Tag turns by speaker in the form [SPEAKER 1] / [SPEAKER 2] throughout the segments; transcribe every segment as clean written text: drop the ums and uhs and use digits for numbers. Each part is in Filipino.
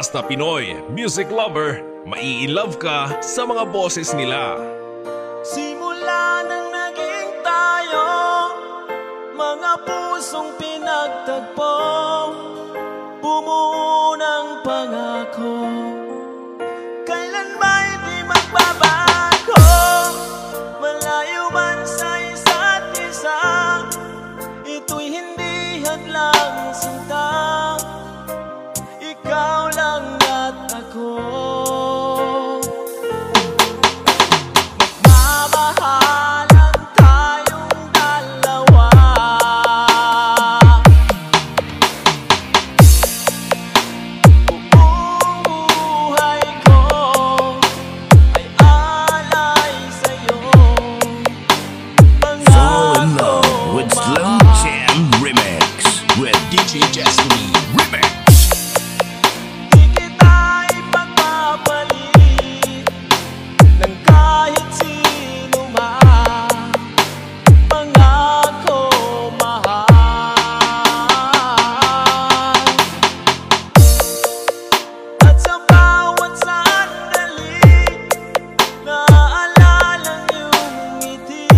[SPEAKER 1] Basta Pinoy Music Lover, mai-love ka sa mga boses nila.
[SPEAKER 2] Simula nang naging tayo, mga pusong pinagtagpo, bumuo ng pangako, kailan ba'y di magbabago? Malayo man sa isa't isa, ito'y hindi hadlang sinta, ikaw lang at ako. Magmamahalan tayong dalawa, buong buhay ko ay alay sa'yo.
[SPEAKER 3] Fall in Love with Slow Jam Remix with DJ Jasmine Remix.
[SPEAKER 2] Di kita ipagpapalit ng kahit sino man, pangako mahal. At sa bawat sandali, naaalala iyong ngiti,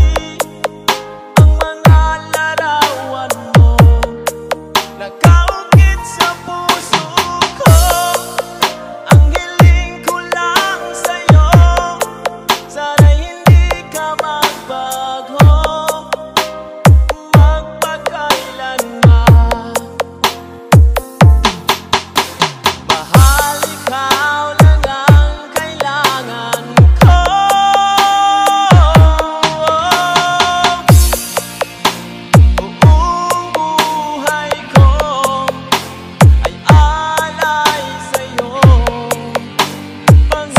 [SPEAKER 2] ang mga larawan mo nakaukit sa puso ko. Ang hiling ko lang sa'yo, sana'y hindi ka magbago, magpakailanman. Mahal, ikaw lang ang kailangan ko. Buong buhay ko ay alay sa'yo.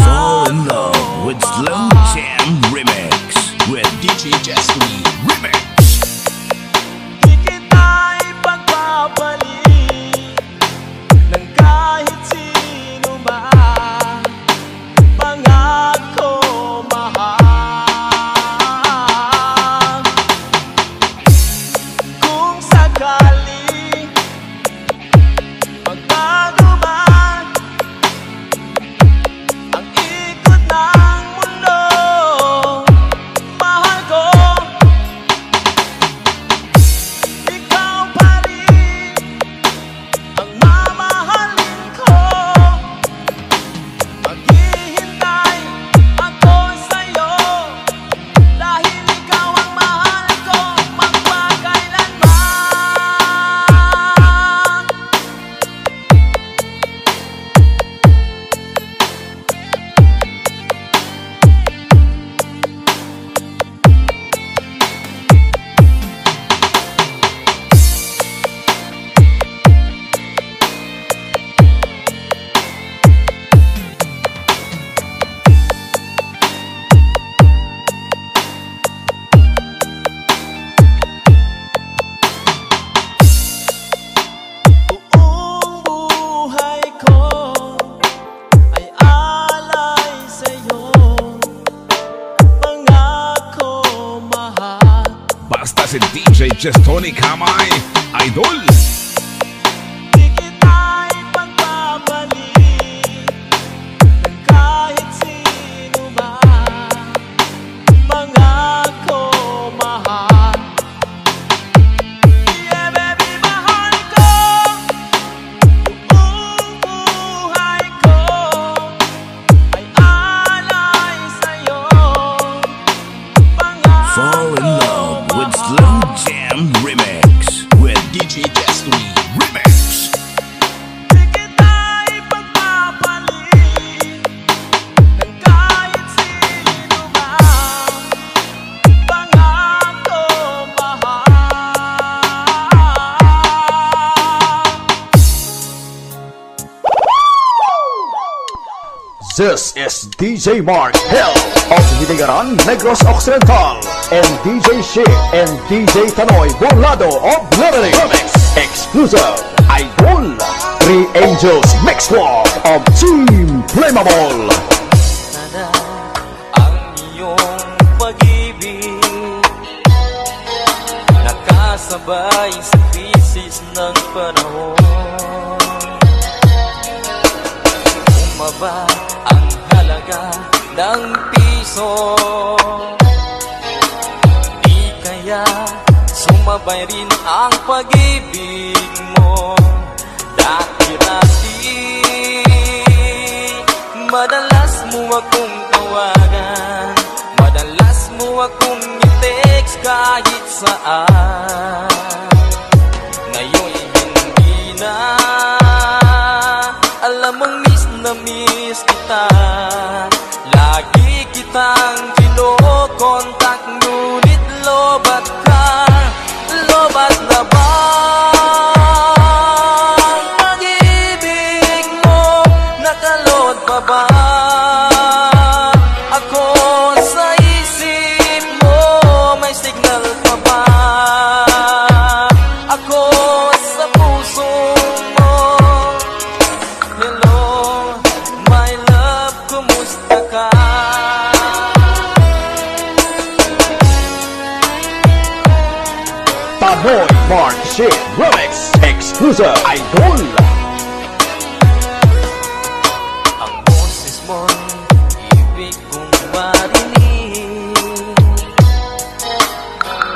[SPEAKER 3] Fall in Love with Slow Jam Remix with DJ Jasmine Remix.
[SPEAKER 2] Di kita ipagpapalit ng kahit sino man, pangako mahal. Kung sakali magbago man ang ikot ng mundo, mahal ko, ikaw pa rin ang mamahalin ko. Maghihintay ako sa'yo, dahil ikaw ang mahal ko magpakailanman. Buong buhay ko ay alay sa'yo, pangako mahal.
[SPEAKER 1] Basta si DJ Chestoni Kamay, idol.
[SPEAKER 2] Di kita ipagpapalit ng kahit sino man, pangako mahal. Yeah, baby, mahal ko. Buong buhay ko ay alay sa'yo, pangako
[SPEAKER 3] Fall in Love with Slow Jam Remix with DJ Jasmine Remix.
[SPEAKER 2] Di kita ipagpapalit ng kahit sino man, pangako mahal.
[SPEAKER 4] This is DJ Mark Hill of Hilingaran, Negros Occidental, and DJ Shea and DJ Tanoy Burlado of Liberty. Exclusive Idol, Three Angels Mix Walk of Team Flammable.
[SPEAKER 2] Sana ang iyong pag-ibig nakasabay sa krisis ng panahon. ng piso. Di kaya sumabay rin ang pag-ibig mo. Dati-dati madalas mo akong tawagan, madalas mo akong i-text kahit saan. Ngayon hindi na, alam mong miss na miss kita. Lagi kitang kino-contact, ngunit lobat ka, lobat na ba? Pag-ibig mo, nakalot pa ba? Ako sa isip mo, may signal pa ba? Ako sa puso mo. Hello, my love, kumusta ka?
[SPEAKER 4] Tanoy Mark Shit Remix Exclusive Idol.
[SPEAKER 2] Ang boses mo'y ibig kong marinig.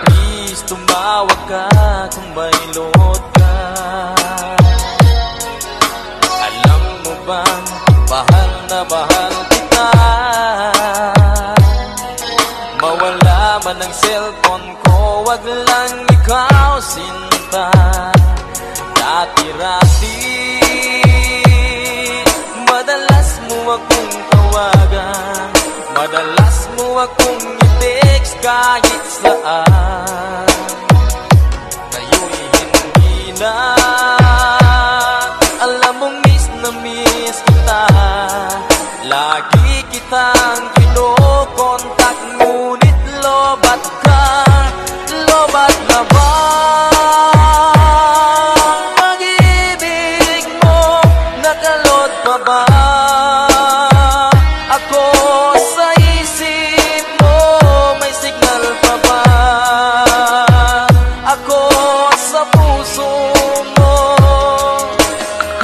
[SPEAKER 2] Please, tumawag ka kung may load ka. Alam mo bang mahal na mahal kita? Mawala man ang cellphone ko, wag lang ikaw sinta. Dati-dati madalas mo akong tawagan, madalas mo akong i-text kahit saan. Ngayon hindi na, alam mong miss na miss kita. Lagi kitang kino-contact, ngunit lobat ka, lobat na ba? Pag-ibig mo, nakalot pa ba? Ako sa isip mo, may signal pa ba? Ako sa puso mo.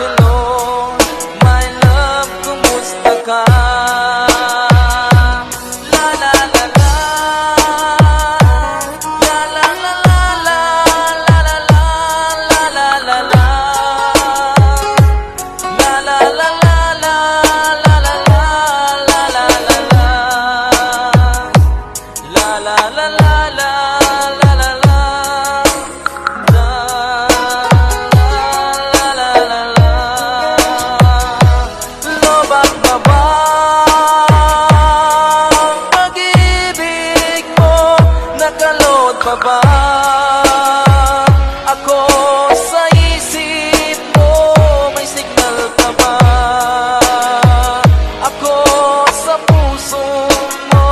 [SPEAKER 2] Hello, my love, kumusta ka? La la la la, la la la la, la la la la, la la la, la la la la, la la la la, la la la la, la la la la, la la la la, la la la la. Lobat na ba? Pag-ibig mo, nakalot pa ba? Ako sa isip mo, may signal pa ba? Ako sa puso mo.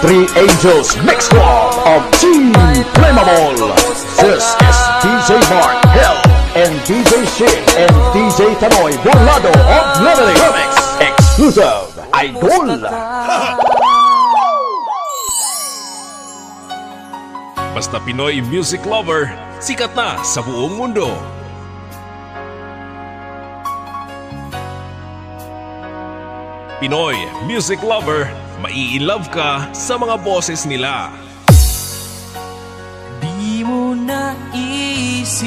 [SPEAKER 4] Three Angels Mix Club of Team Flammable. This is DJ Mark Hill and DJ Shit and DJ Tanoy Volado of Leveling Remix Exclusive Idol.
[SPEAKER 1] Basta Pinoy music lover, sikat na sa buong mundo. Pinoy music lover, mai-love ka sa mga boses nila.
[SPEAKER 2] Di mo naisip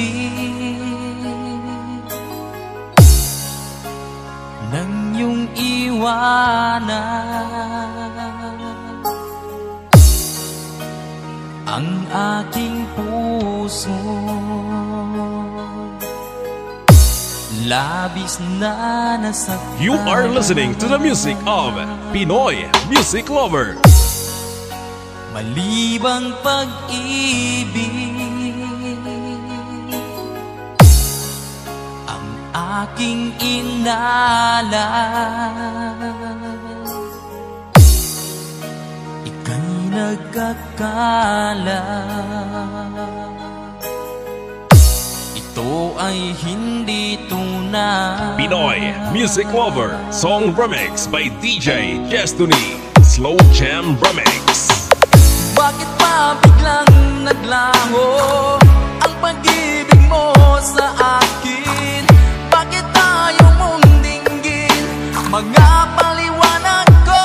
[SPEAKER 2] nang iyong iwanan ang aking puso. Labis na nasaktan.
[SPEAKER 1] You are listening to the music of Pinoy music lover.
[SPEAKER 2] Malibang pag-ibig ang aking inalan. Ika'y nagkakala, ito ay hindi tunay.
[SPEAKER 1] Pinoy music lover, song remix by DJ Destiny, Slow Jam Remix.
[SPEAKER 2] Bakit pa biglang naglaho ang pag-ibig mo sa akin? Bakit tayo mong dinggin mga paliwanag ko?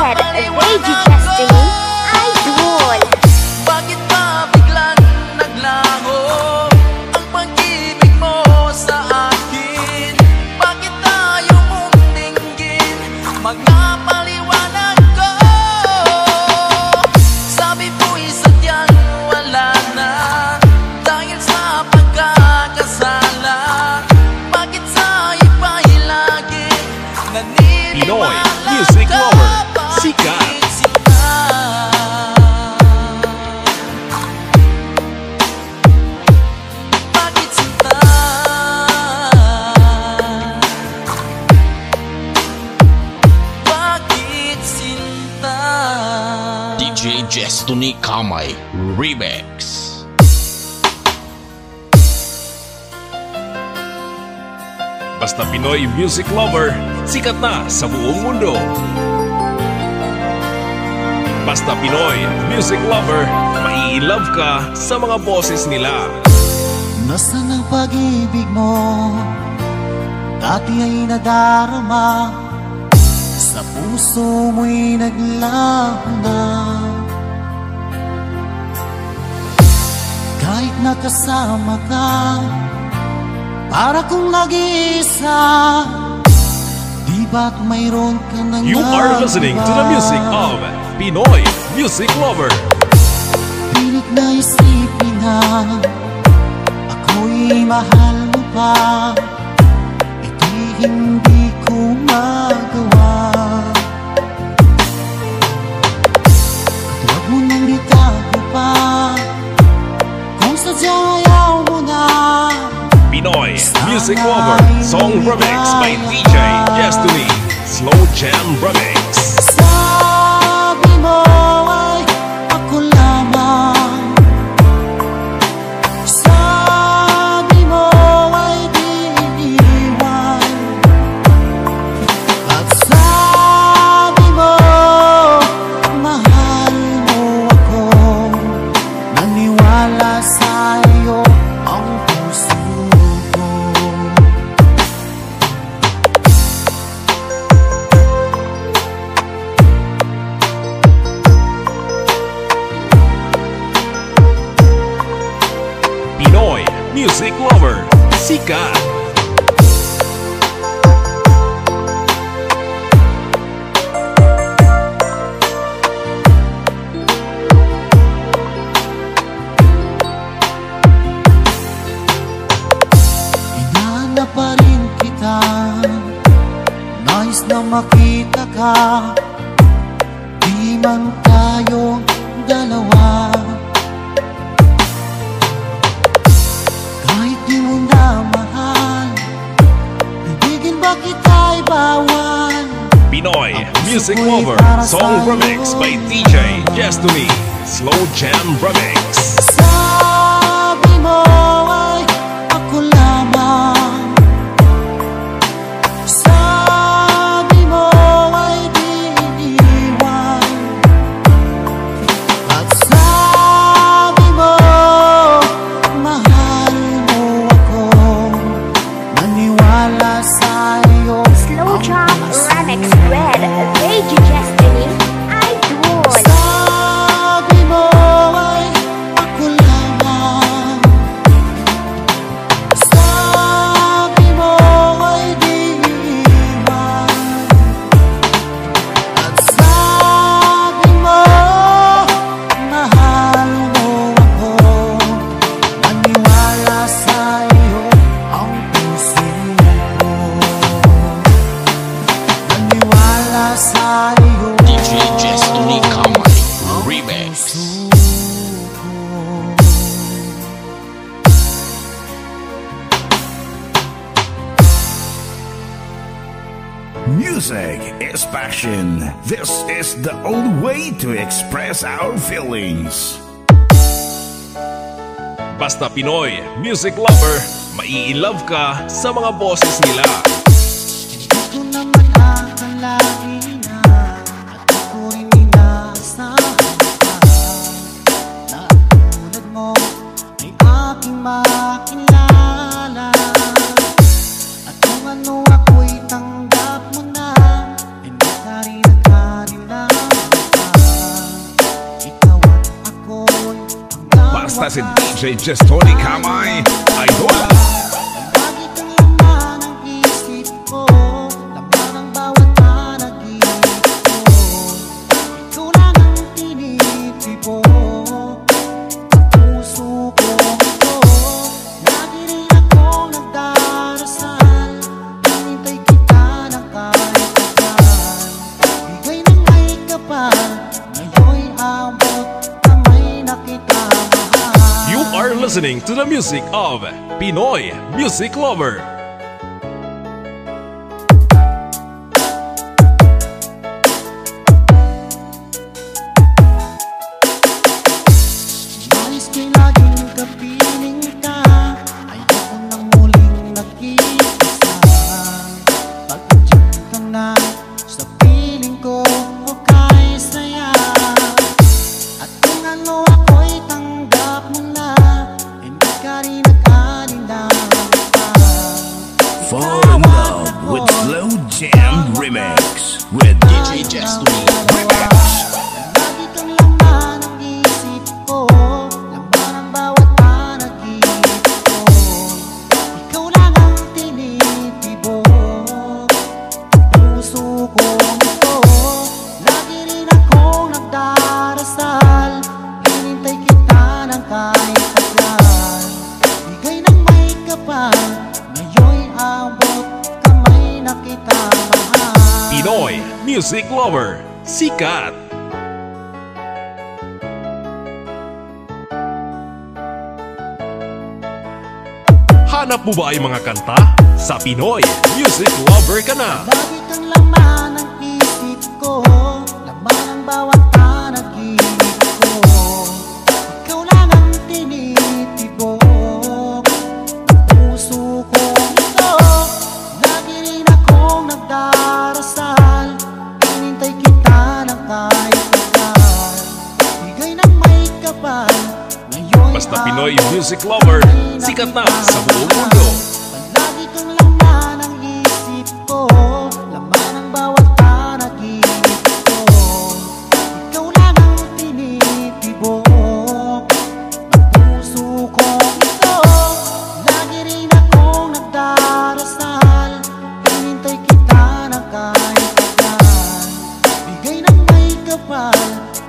[SPEAKER 5] Red, Lady Destiny, Idol.
[SPEAKER 2] Bakit ba biglang naglaho ang pag-ibig mo sa akin? Bakit tayo mong dinggin? Magpapaliwanag ko. Sabi mo'y sadyang wala na dahil sa pagkakasala. Bakit sa iba'y lagi
[SPEAKER 1] Pinoy
[SPEAKER 2] naniniwala
[SPEAKER 1] Music
[SPEAKER 2] ka?
[SPEAKER 1] Lover, sikat.
[SPEAKER 2] Bakit sinta? Bakit sinta?
[SPEAKER 3] DJ Destiny Kamay Remix.
[SPEAKER 1] Basta Pinoy Music Lover, sikat na sa buong mundo. Basta Pinoy Music Lover, mai-love ka sa mga boses nila.
[SPEAKER 6] Nasaan ang pag-ibig mo? Dati ay nadarama, sa puso mo'y naglaho na. Kahit nakasama ka, para kong nag-iisa, di ba't mayroon ka nang
[SPEAKER 1] You are listening to the music of Pinoy Music Lover.
[SPEAKER 6] Pilit na isipin na ako'y mahal mo pa, ito'y hindi ko magawa. At huwag mo nang itago pa kung sadyang ayaw mo na.
[SPEAKER 1] Pinoy Music Lover, song remix by DJ Destiny, Slow Jam Remix.
[SPEAKER 6] Sabi mo ay ako lamang, sabi mo ay di iiwan, at sabi mo mahal mo ako. Naniwala sa iyo ang puso ko.
[SPEAKER 1] Pinoy Music Lover, sikat.
[SPEAKER 6] Hinahanap pa rin kita, nais na makita ka, di man tayo dalawa. Kahit di mo na mahal, ibigin ba kita'y bawal?
[SPEAKER 1] Pinoy Music Lover, song remix by DJ Destiny, Slow Jam Remix.
[SPEAKER 6] Sabi mo ay ako lamang, sabi mo ay di iiwan, at sabi mo mahal mo ako. Naniwala sa iyo
[SPEAKER 5] Slow Jam Remix, Red, Lady Destiny, Idol.
[SPEAKER 6] sabi mo ay ako lamang, sabi mo ay di iiwan, at sabi mo mahal mo ako. Naniwala sa iyo ang puso ko. Naniwala sa iyo
[SPEAKER 3] DJ Destiny Kamay Remix. Music is passion. This is the only way to express our feelings.
[SPEAKER 1] Basta Pinoy Music Lover, mai-love ka sa mga boses nila.
[SPEAKER 6] Hindi ko naman akalain na at ako rin inaasahan ka, na tulad mo ay aking makilala. At kung ano ako'y tanggap mo na, ay nakarin at kanila.
[SPEAKER 1] Basta si DJ Jestoni Kamay, idol.
[SPEAKER 6] Lagi kang laman ang isip ko, laman ang bawat panaginip ko. Ikaw lang ang tinitibo, puso ko ito. Lagi rin akong nagdarasal, hinintay kita ng kahit kailan. Bigay ng may kapal, ngayon'y abot kamay na kita mahal.
[SPEAKER 1] You are listening to the music of Pinoy Music Lover.
[SPEAKER 6] Nais ko'y laging kapiling ka, ayoko nang muling nag-iisa. Pag-udyok kang na sa piling ko, hukay saya. At kung ano ako'y tanggap mo na, hindi ka rin nag-alinlangan pa.
[SPEAKER 3] Fall in love with Slow Jam Remix with DJ Jestoni Remix.
[SPEAKER 6] Lagi kang laman ang isip ko, laman ang bawat panaginip ko. Ikaw lang ang tinitibok, puso ko ito. Lagi rin akong nagdarasal, hinintay kita ng kahit kailan. Bigay ng may kapal, ngayon'y abot kamay na kita mahal.
[SPEAKER 1] Pinoy Music Lover, sikat. Hanap mo ba ay mga kanta? Sa Pinoy Music Lover ka na.
[SPEAKER 6] Lagi kang laman ang isip ko, laman ang bawat panaginip ko. Ikaw lang ang tinitibok, puso ko ito. Lagi rin akong nagdarasal, hinintay kita ng kahit kailan. Bigay ng may kapal, ngayon'y
[SPEAKER 1] Basta Pinoy
[SPEAKER 6] abot
[SPEAKER 1] Music Lover,
[SPEAKER 6] kamay na
[SPEAKER 1] sikat na
[SPEAKER 6] kita
[SPEAKER 1] sa buong
[SPEAKER 6] mahal.
[SPEAKER 1] mundo.
[SPEAKER 6] Palagi kang laman ang isip ko, laman ang bawat panaginip ko. Ikaw lang ang tinitibok, ang puso ko ito. Lagi rin akong nagdarasal, hinintay kita ng kahit kailan. Bigay ng may kapal,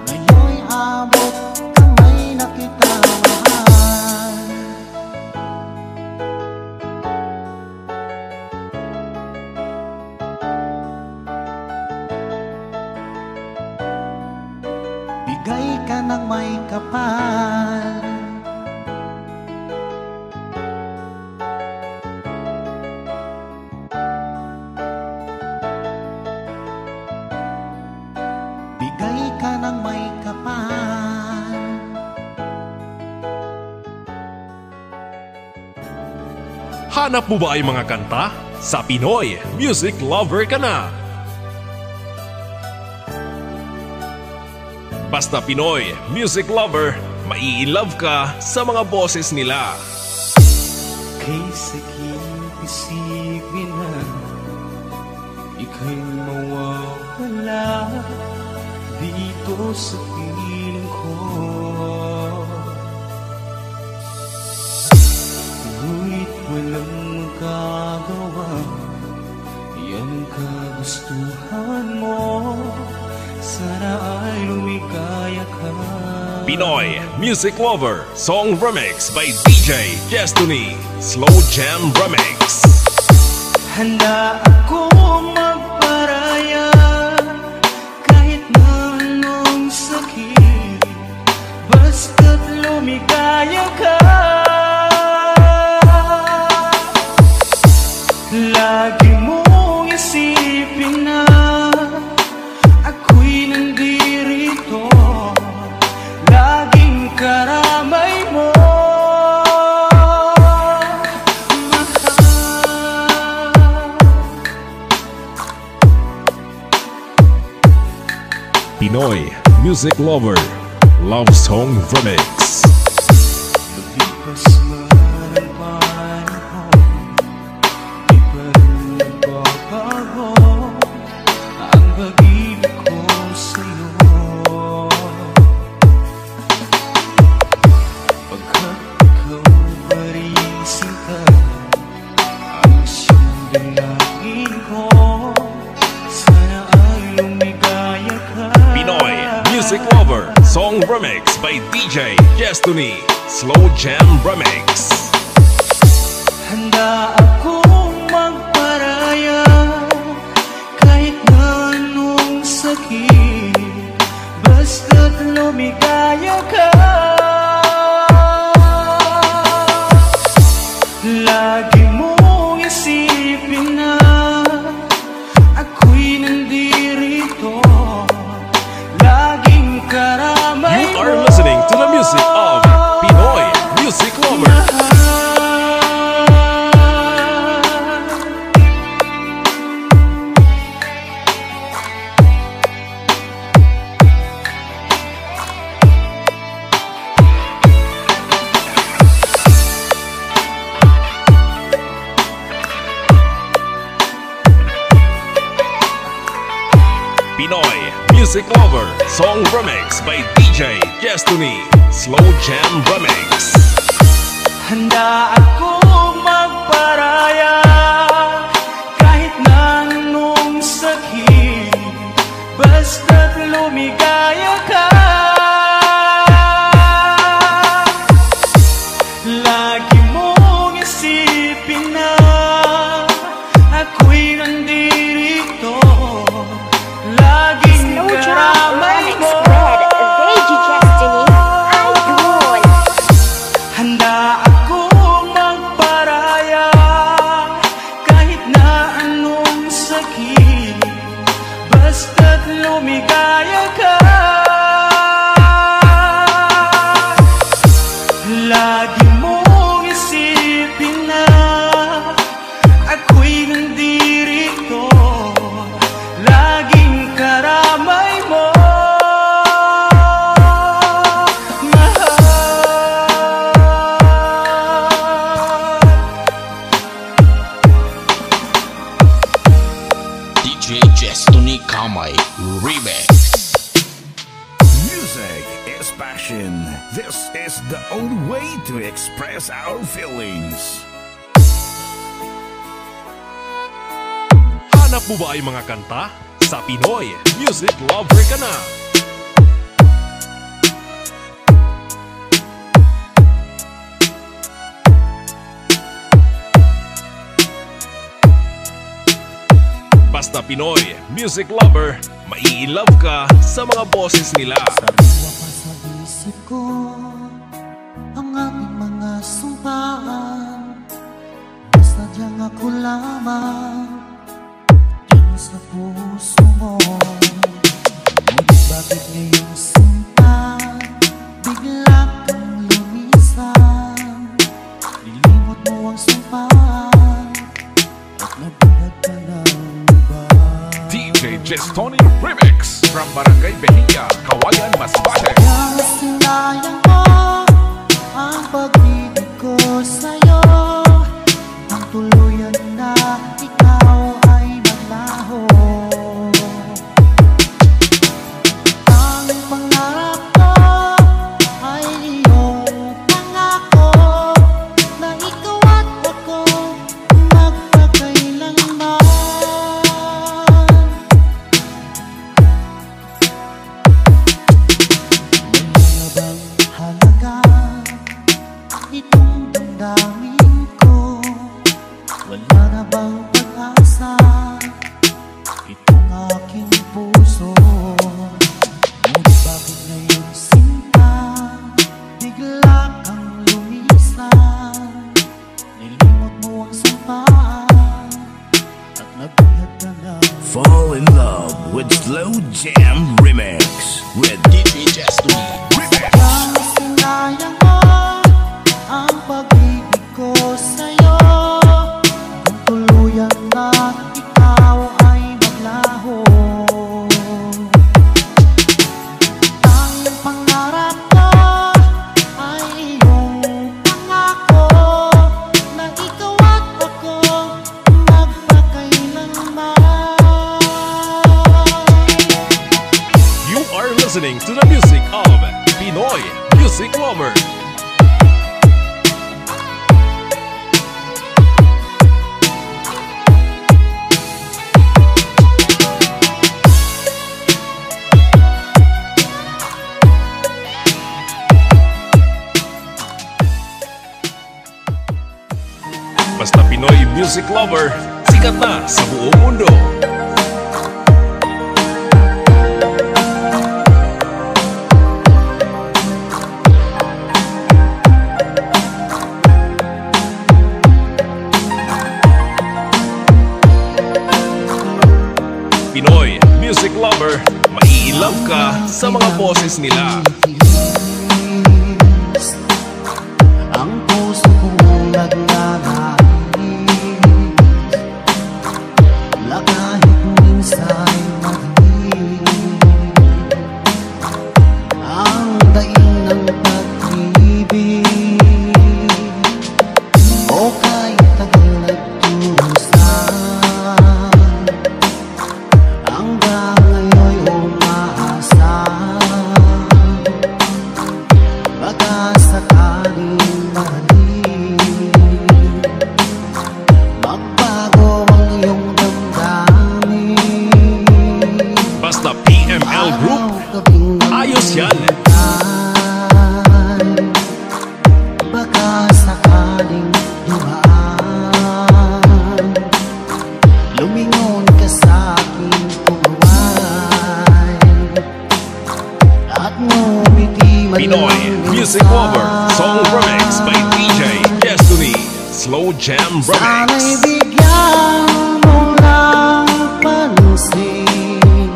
[SPEAKER 6] ngayon'y abot kamay na kita mahal. Bigay ka ng may kapal, bigay ka ng may kapal.
[SPEAKER 1] Hanap mo ba ay mga kanta? Sa Pinoy Music Lover ka na. Basta Pinoy Music Lover, mai-love ka sa mga boses nila.
[SPEAKER 2] Kay sakit isipin na ika'y mawawala dito sa piling ko. Ngunit walang magagawa, yan kagustuhan mo. Sana ay lumikaya ka.
[SPEAKER 1] Pinoy Music Lover Song Remix by DJ Jestoni Slow Jam Remix.
[SPEAKER 2] Handa ako magparaya kahit na anong sakit, basta't lumikaya ka. Lagi mong isipin na ako'y nandirito, laging karamay mo.
[SPEAKER 1] Pinoy Music Lover Love Song Remix.
[SPEAKER 2] Lumipas man ang panahon, di pa rin nagbabago ang pag-ibig ko sa'yo.
[SPEAKER 1] Music Lover Song Remix by DJ Jestony Slow Jam Remix.
[SPEAKER 6] Handa akong magparaya kahit na anong sakit, basta't lumigaya ka. Lagi mong isipin na ako'y nandirito, laging karamay mo.
[SPEAKER 1] You are listening to the music of Pinoy Music Lover. Pinoy Music Lover Song Remix by DJ Jestony Slow Jam Remix.
[SPEAKER 6] Handa akong magparaya kahit na anong sakit, basta't lumigaya ka. Lagi mong isipin na ako'y nandirito, laging
[SPEAKER 5] Slow Jam
[SPEAKER 6] karamay
[SPEAKER 5] Remix
[SPEAKER 6] mo.
[SPEAKER 5] with DJ Jestony, Idol.
[SPEAKER 6] Handa akong magparaya kahit na anong sakit, basta't lumigaya ka. Lagi mong isipin na ako'y nandirito, laging karamay mo.
[SPEAKER 3] DJ Jestony Kamay Remix. Music is passion. This is the only way to express our feelings.
[SPEAKER 1] Hanap mo ba ay mga kanta? Sa Pinoy Music Lover ka na. Basta Pinoy Music Lover, mai-love ka sa mga boses nila.
[SPEAKER 6] Sariwa pa sa isip ko ang ating mga sumpaan, basta diyang ako lamang dyan sa puso mo. Ngunit bakit ngayong sinta bigla kang lumisan, nilimot mo ang sumpaan at nabihag ka ng iba.
[SPEAKER 1] DJ Jestony Remix from Barangay Behia, Kawayan, Masbate.
[SPEAKER 6] Kaya sinayang mo ang pag-ibig ko sa'yo, ang tuluyan na ikaw ay maglaho. Tanging pangarap ko ay iyong pangako, na ikaw at ako magpakailanman. Wala na bang halaga itong damdamin ko? Wala na bang pag-asa itong aking puso? Ngunit bakit ngayon sinta bigla kang lumisan, nilimot mo ang sampaan at nabihag ka na.
[SPEAKER 3] Fall in love with Slow Jam Remix with DJ Jestony Remix.
[SPEAKER 6] Kaya sinayang mo ang pag-ibig ko sa'yo, kung tuluyan na ikaw ay maglaho. Tanging pangarap ko ay iyong pangako, na ikaw at ako magpakailanman.
[SPEAKER 1] You are listening to the music of Pinoy Music Lover. Pinoy music lover, sikat na sa buong mundo. Pinoy music lover, mai-love ka sa mga boses nila.
[SPEAKER 6] Ang puso kong nagnanais na kahit minsan madilim ang daing ng pag-ibig o kahit tagal nagturusan hanggang ngayon'y umaasa baka sakaling mahalin magbago ang iyong damdamin.
[SPEAKER 1] Basta PML Group, ayos yan.
[SPEAKER 6] Baka sakaling dumaan lumingon ka sa aking puway at ngumiti man
[SPEAKER 1] Pinoy
[SPEAKER 6] lang
[SPEAKER 1] music lover, song remix by DJ Destiny, Slow Jam
[SPEAKER 6] sana'y
[SPEAKER 1] Remix.
[SPEAKER 6] bigyan mo lang pansin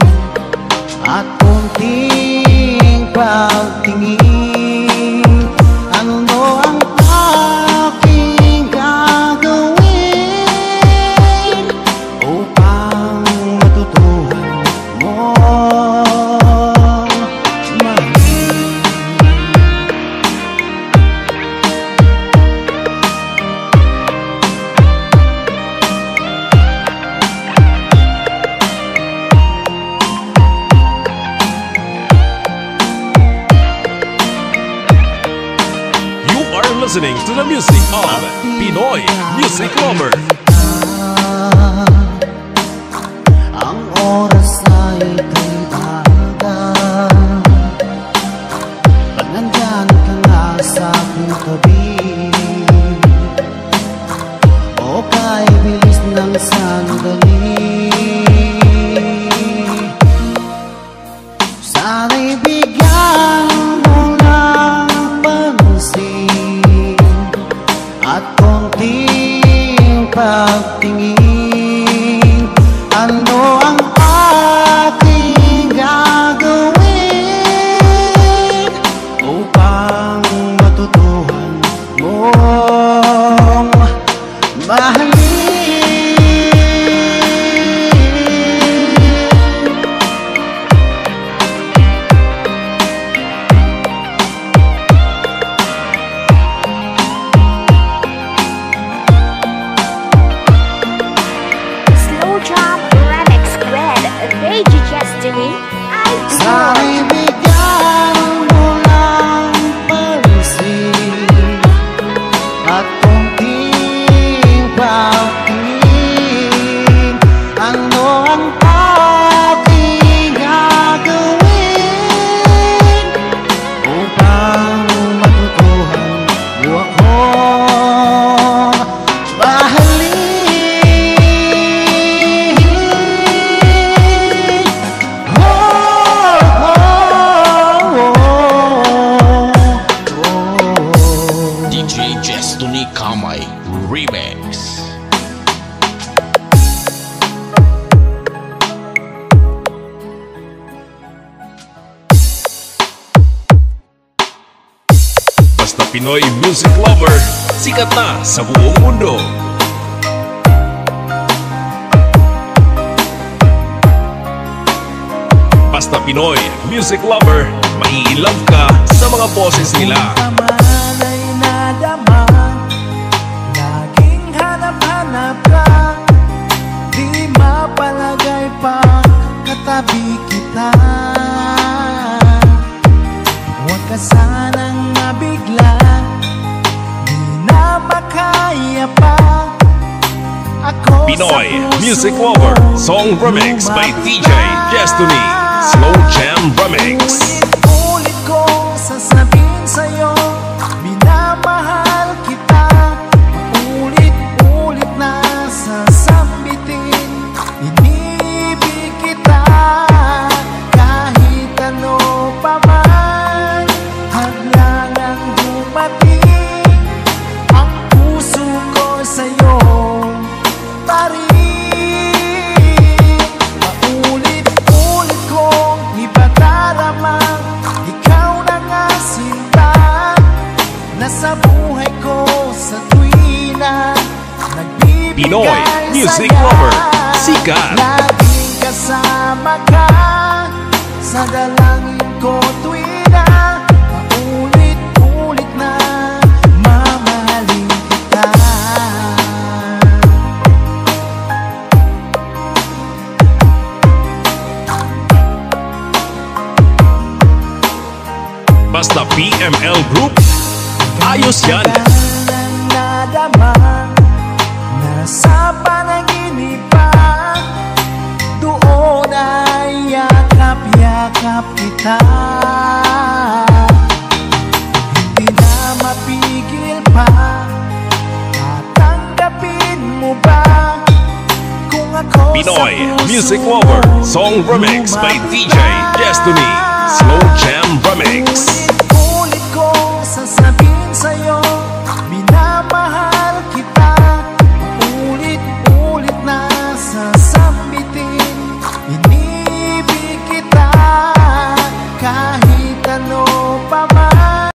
[SPEAKER 6] at kunting pagtingin. Ano ang aking gagawin upang matutuhan mo mahalin?
[SPEAKER 1] You are listening to the music of Pinoy music lover.
[SPEAKER 6] Ang oras ay kay baga pag nandyan ka nga sa aking tabi o kay bilis ng sandali. Sana'y bigyan mo ng pansin at konting pagtingin. Ano ang aking gagawin upang matutuhan mong mahalin?
[SPEAKER 5] Slow Jam Remix with DJ Destiny.
[SPEAKER 6] Sana'y
[SPEAKER 5] Idol.
[SPEAKER 6] bigyan mo lang pansin at konting pagtingin. Ano ang aking gagawin upang matutuhan mo akong mahalin?
[SPEAKER 3] DJ Destiny Kamay Remix.
[SPEAKER 1] Basta Pinoy music lover, sikat na sa buong mundo. Basta Pinoy music lover, mai-love ka sa mga boses nila.
[SPEAKER 7] Naman ay nadama, laging hanap-hanap ka, di mapalagay pa katabi kita. Huwag ka sanang mabigla, di na makaya pa. Ako
[SPEAKER 1] Pinoy
[SPEAKER 7] sa puso
[SPEAKER 1] music lover, song remix by DJ Destiny, Slow Jam Remix.
[SPEAKER 7] Ulit-ulit kong sasabihin sa'yo, minamahal kita. Ulit-ulit na nagbibigay
[SPEAKER 1] Pinoy Music
[SPEAKER 7] saya.
[SPEAKER 1] Lover, sikat.
[SPEAKER 7] Laging kasama ka sa dalangin ko tuwing na paulit-ulit na mamahalin kita.
[SPEAKER 1] Basta PML Group, ayos yan.
[SPEAKER 7] Ang nadama nasa panaginip pa, doon ay yakap-yakap kita. Hindi na mapigil pa, tatanggapin mo ba kung ako
[SPEAKER 1] Pinoy
[SPEAKER 7] sa puso
[SPEAKER 1] Music
[SPEAKER 7] mo
[SPEAKER 1] Lover, song remix by DJ Destiny, Slow Jam